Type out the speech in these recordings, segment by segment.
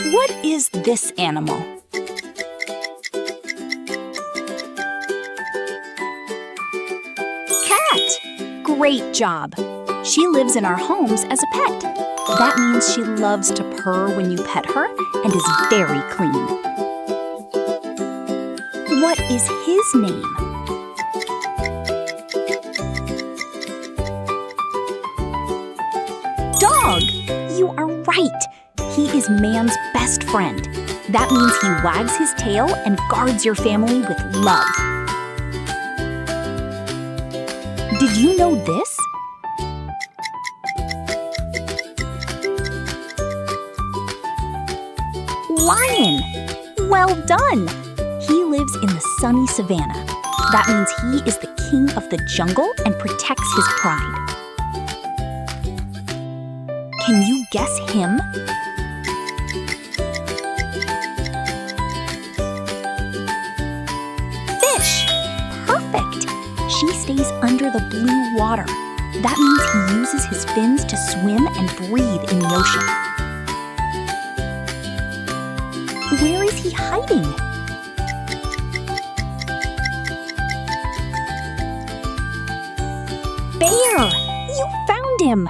What is this animal? Cat! Great job! She lives in our homes as a pet. That means she loves to purr when you pet her and is very clean. What is his name? Dog! You are right! He is man's best friend. That means he wags his tail and guards your family with love. Did you know this? Lion! Well done! He lives in the sunny savanna. That means he is the king of the jungle and protects his pride. Can you guess him? Fish! Perfect! She stays under the blue water. That means he uses his fins to swim and breathe in the ocean. Where is he hiding? Bear! You found him!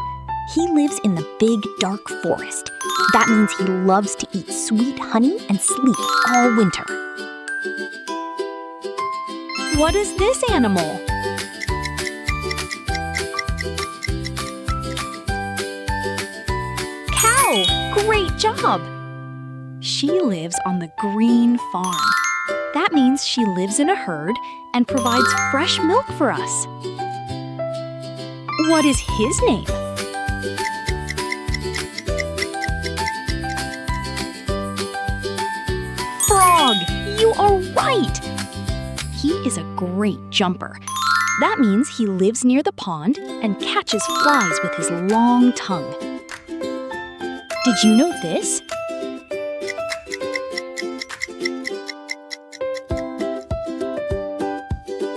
He lives in the big, dark forest. That means he loves to eat sweet honey and sleep all winter. What is this animal? Cow! Great job! She lives on the green farm. That means she lives in a herd and provides fresh milk for us. What is his name? Frog! You are right! He is a great jumper. That means he lives near the pond and catches flies with his long tongue. Did you know this?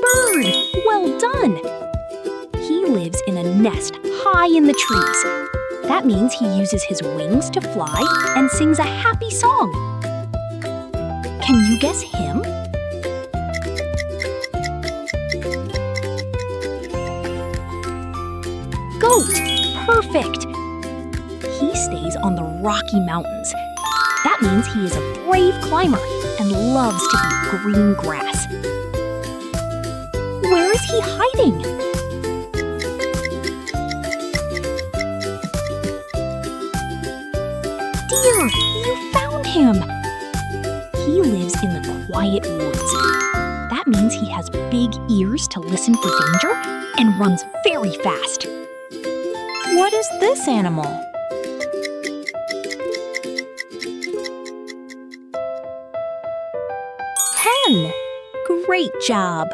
Bird! Well done! He lives in a nest high in the trees. That means he uses his wings to fly and sings a happy song. Can you guess him? Goat! Perfect! He stays on the Rocky Mountains. That means he is a brave climber and loves to eat green grass. Where is he hiding? Deer! You found him! He lives in the quiet woods. That means he has big ears to listen for danger and runs very fast. What is this animal? Hen! Great job!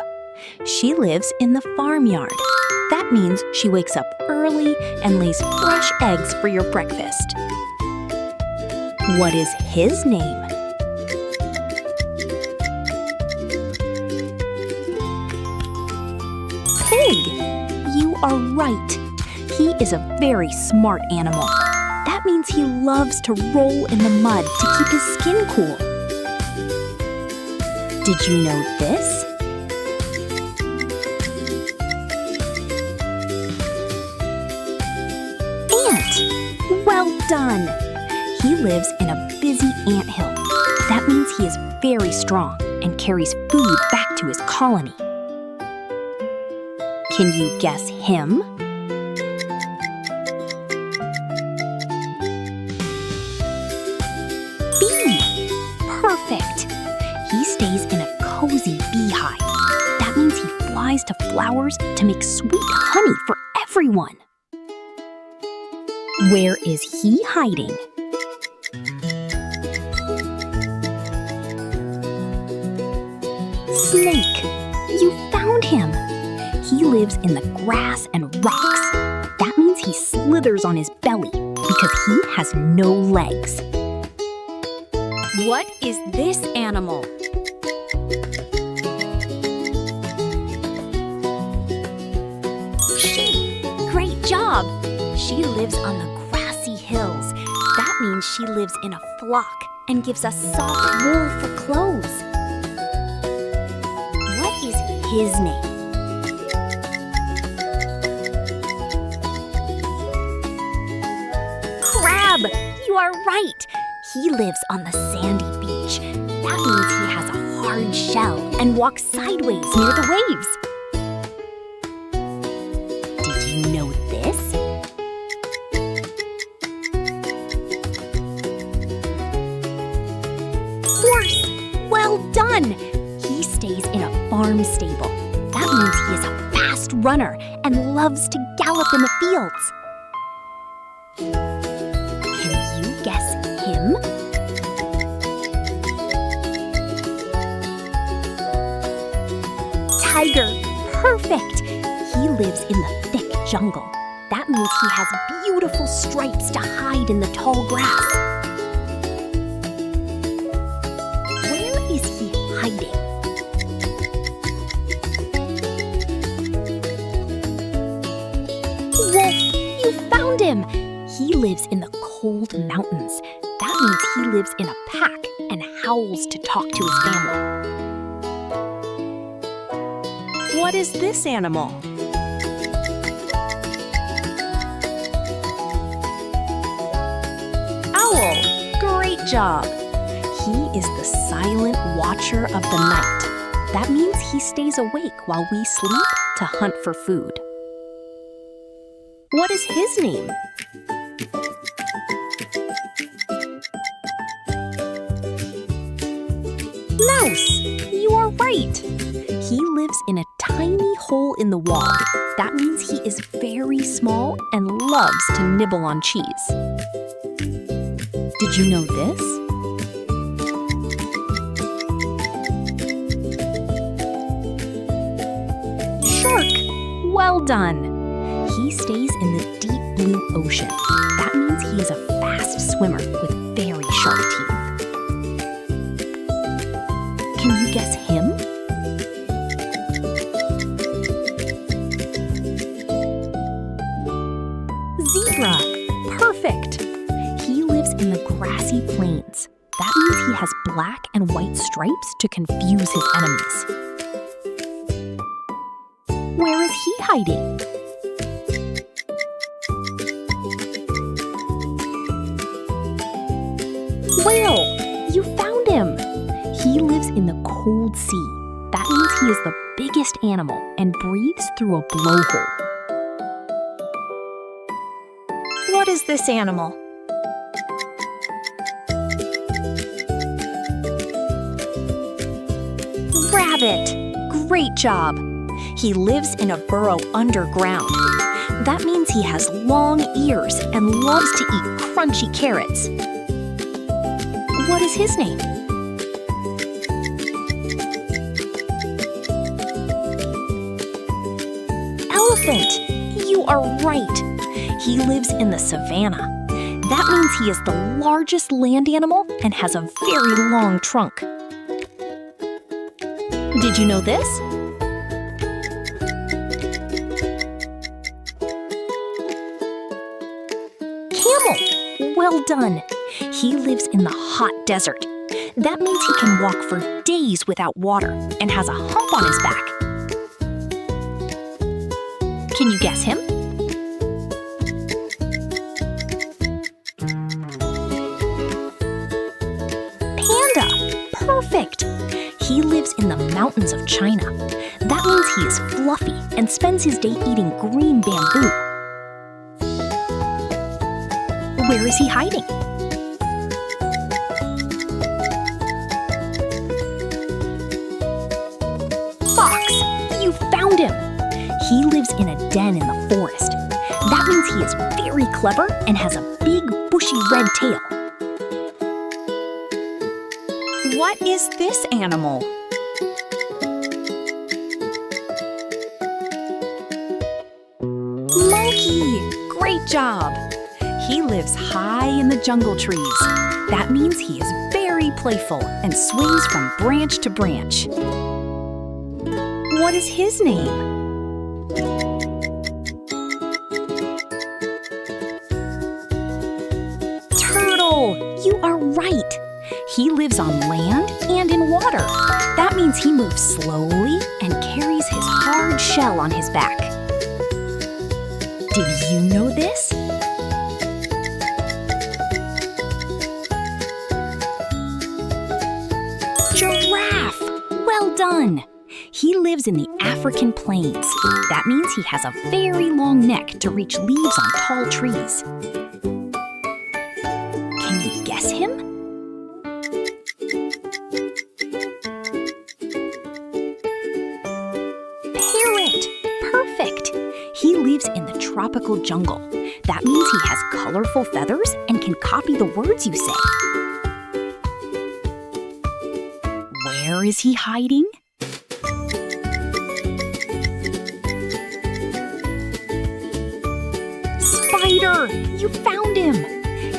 She lives in the farmyard. That means she wakes up early and lays fresh eggs for your breakfast. What is his name? Pig! You are right. He is a very smart animal. That means he loves to roll in the mud to keep his skin cool. Did you know this? Ant! Well done! He lives in a busy anthill. That means he is very strong and carries food back to his colony. Can you guess him? Bee! Perfect! He stays in a cozy beehive. That means he flies to flowers to make sweet honey for everyone. Where is he hiding? Snake! You found him! He lives in the grass and rocks. That means he slithers on his belly because he has no legs. What is this animal? Sheep! Great job! She lives on the grassy hills. That That means she lives in a flock and gives us soft wool for clothes. What is his name? Crab! You are right! He lives on the sandy beach. That means he has a hard shell and walks sideways near the waves. Did you know this? Horse! Well done! He stays in a farm stable. That means he is a fast runner and loves to gallop in the fields. Can you guess him? Tiger! Perfect! He lives in the thick jungle. That means he has beautiful stripes to hide in the tall grass. Where is he hiding? Wolf! You found him! He lives in the cold mountains. That means he lives in a pack and howls to talk to his family. What is this animal? Owl! Great job! He is the silent watcher of the night. That means he stays awake while we sleep to hunt for food. What is his name? Mouse! You are right! He lives in a tiny hole in the wall. That means he is very small and loves to nibble on cheese. Did you know this? Shark! Well done! He stays in the deep blue ocean. That means he is a fast swimmer with very sharp teeth. Can you guess him? Zebra! Perfect! He lives in the grassy plains. That means he has black and white stripes to confuse his enemies. Where is he hiding? Whale! You found him! He lives in the cold sea. That means he is the biggest animal and breathes through a blowhole. What is this animal? Rabbit! Great job! He lives in a burrow underground. That means he has long ears and loves to eat crunchy carrots. What is his name? Elephant! You are right! He lives in the savannah. That means he is the largest land animal and has a very long trunk. Did you know this? Camel! Well done! He lives in the hot desert. That means he can walk for days without water and has a hump on his back. Can you guess him? Panda! Perfect! He lives in the mountains of China. That means he is fluffy and spends his day eating green bamboo. Where is he hiding? Fox! You found him! He lives in a den in the forest. That means he is very clever and has a big, bushy red tail. What is this animal? Monkey! Great job! He lives high in the jungle trees. That means he is very playful and swings from branch to branch. What is his name? Turtle! You are right. He lives on land and in water. That means he moves slowly and carries his hard shell on his back. Did you know this? Giraffe! Well done! He lives in the African plains. That means he has a very long neck to reach leaves on tall trees. Can you guess him? Parrot! Perfect! He lives in the tropical jungle. That means he has colorful feathers and can copy the words you say. Where is he hiding? Spider! You found him!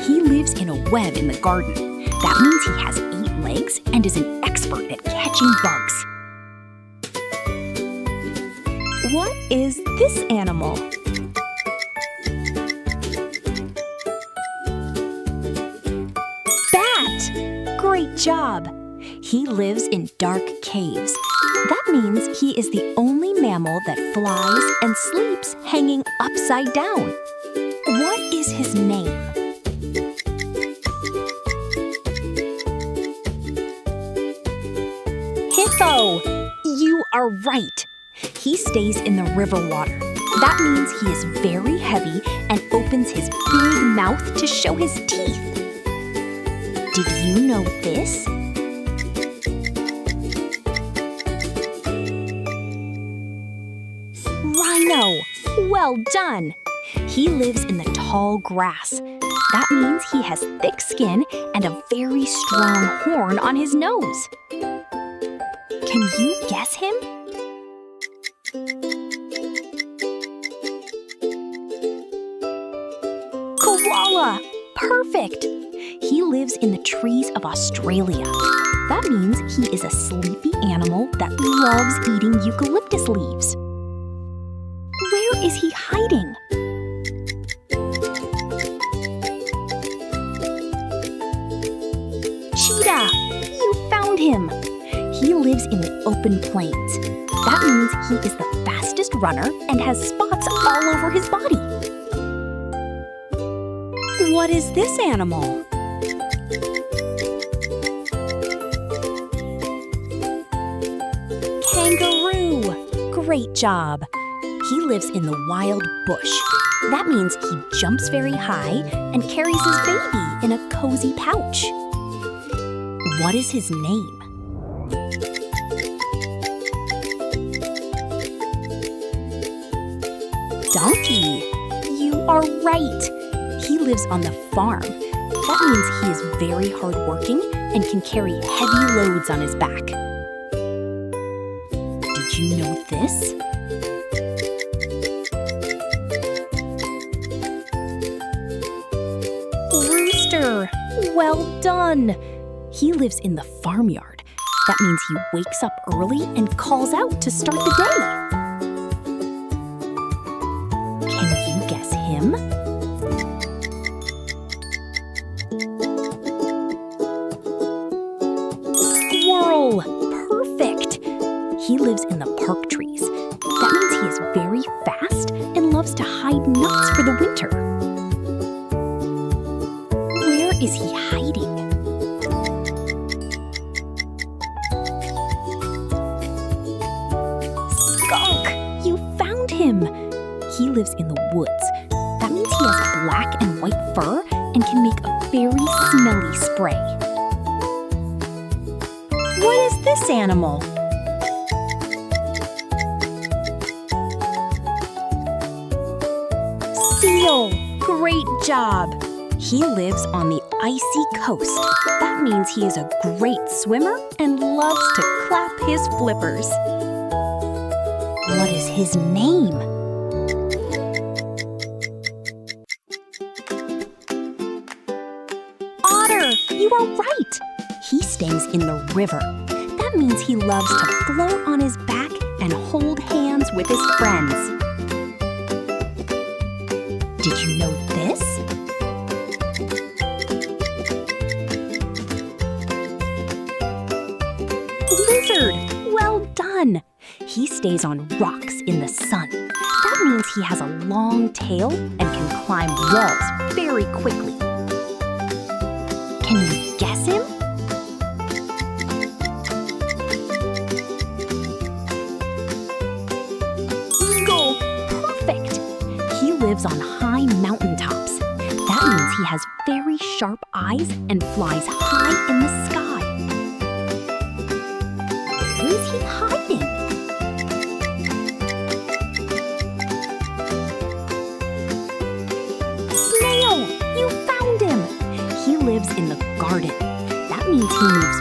He lives in a web in the garden. That means he has 8 legs and is an expert at catching bugs. What is this animal? Bat! Great job! He lives in dark caves. That means he is the only mammal that flies and sleeps hanging upside down. What is his name? Hippo! You are right. He stays in the river water. That means he is very heavy and opens his big mouth to show his teeth. Did you know this? Rhino! Well done! He lives in the tall grass. That means he has thick skin and a very strong horn on his nose. Can you guess him? Koala! Perfect! He lives in the trees of Australia. That means he is a sleepy animal that loves eating eucalyptus leaves. Where is he hiding? Cheetah! You found him! He lives in the open plains. That means he is the fastest runner and has spots all over his body. What is this animal? Kangaroo! Great job! He lives in the wild bush. That means he jumps very high and carries his baby in a cozy pouch. What is his name? Donkey! You are right! He lives on the farm. That means he is very hardworking and can carry heavy loads on his back. Did you know this? Rooster! Well done! He lives in the farmyard. That means he wakes up early and calls out to start the day. Can you guess him? Squirrel! Perfect! He lives in the park trees. That means he is very fast and loves to hide nuts for the winter. Where is he hiding? Skunk! You found him! He lives in the woods. That means he has black and white fur and can make a very smelly spray. What is this animal? Seal! Great job! He lives on the icy coast. That means he is a great swimmer and loves to clap his flippers. What is his name? Otter! You are right! He stays in the river. That means he loves to float on his back and hold hands with his friends. Did you know this? answered! Well done! He stays on rocks in the sun. That means he has a long tail and can climb walls very quickly. Can you guess him? Eagle! Perfect! He lives on high mountaintops. That means he has very sharp eyes and flies high in the sky. Where is he hiding? Snail! You found him! He lives in the garden. That means he moves